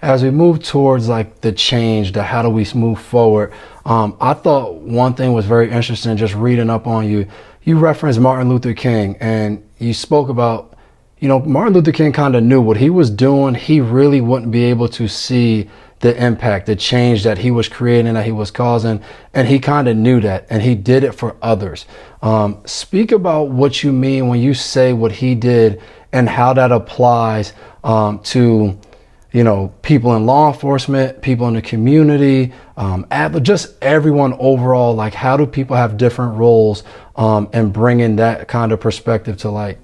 as we move towards like the change, the how do we move forward, I thought one thing was very interesting, just reading up on you. You referenced Martin Luther King, and you spoke about, you know, Martin Luther King kind of knew what he was doing. He really wouldn't be able to see the impact, the change that he was creating, that he was causing. And he kind of knew that, and he did it for others. Speak about what you mean when you say what he did and how that applies to, you know, people in law enforcement, people in the community, just everyone overall. Like, how do people have different roles and bringing that kind of perspective to light?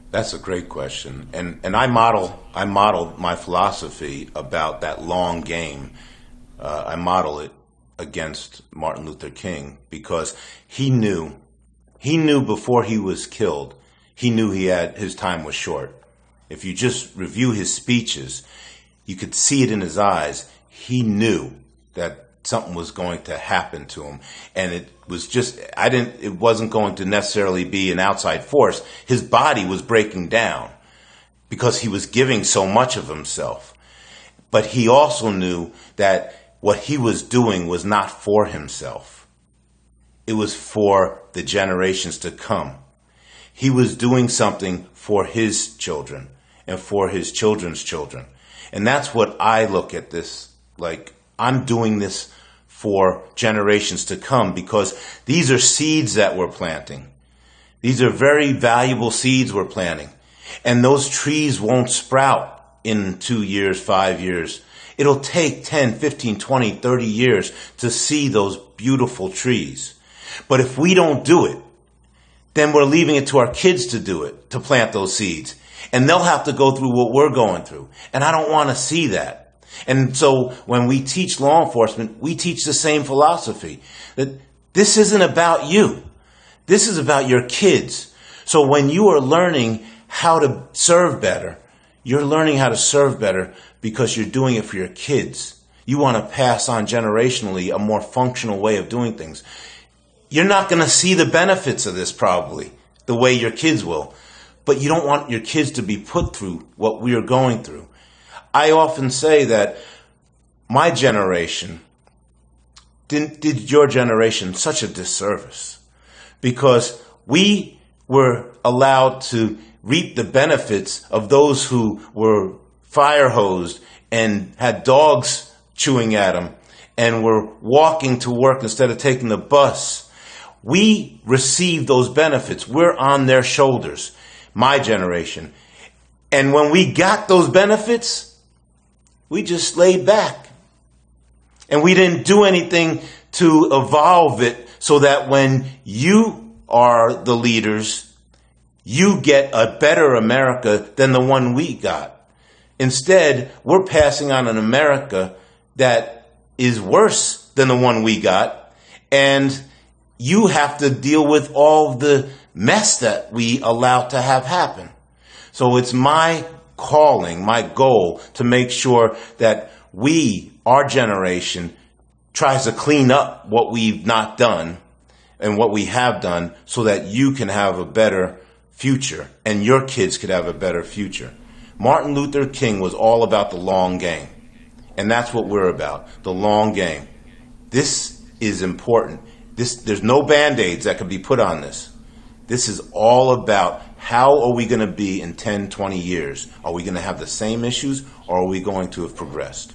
That's a great question, and I modeled my philosophy about that long game. I model it against Martin Luther King because he knew before he was killed, he knew his time was short. If you just review his speeches, you could see it in his eyes. He knew that something was going to happen to him, and it wasn't going to necessarily be an outside force. His body was breaking down because he was giving so much of himself. But he also knew that what he was doing was not for himself. It was for the generations to come. He was doing something for his children and for his children's children. And that's what I look at this like. I'm doing this for generations to come because these are seeds that we're planting. These are very valuable seeds we're planting. And those trees won't sprout in 2 years, 5 years. It'll take 10, 15, 20, 30 years to see those beautiful trees. But if we don't do it, then we're leaving it to our kids to do it, to plant those seeds. And they'll have to go through what we're going through. And I don't want to see that. And so when we teach law enforcement, we teach the same philosophy, that this isn't about you. This is about your kids. So when you are learning how to serve better, you're learning how to serve better because you're doing it for your kids. You want to pass on generationally a more functional way of doing things. You're not going to see the benefits of this probably the way your kids will, but you don't want your kids to be put through what we are going through. I often say that my generation did your generation such a disservice because we were allowed to reap the benefits of those who were fire hosed and had dogs chewing at them and were walking to work instead of taking the bus. We received those benefits. We're on their shoulders, my generation. And when we got those benefits, we just laid back. And we didn't do anything to evolve it so that when you are the leaders, you get a better America than the one we got. Instead, we're passing on an America that is worse than the one we got. And you have to deal with all the mess that we allow to have happen. So it's my calling, my goal, to make sure that our generation, tries to clean up what we've not done and what we have done so that you can have a better future and your kids could have a better future. Martin Luther King was all about the long game. And that's what we're about, the long game. This is important. There's no Band-Aids that can be put on this. This is all about how are we going to be in 10, 20 years? Are we going to have the same issues or are we going to have progressed?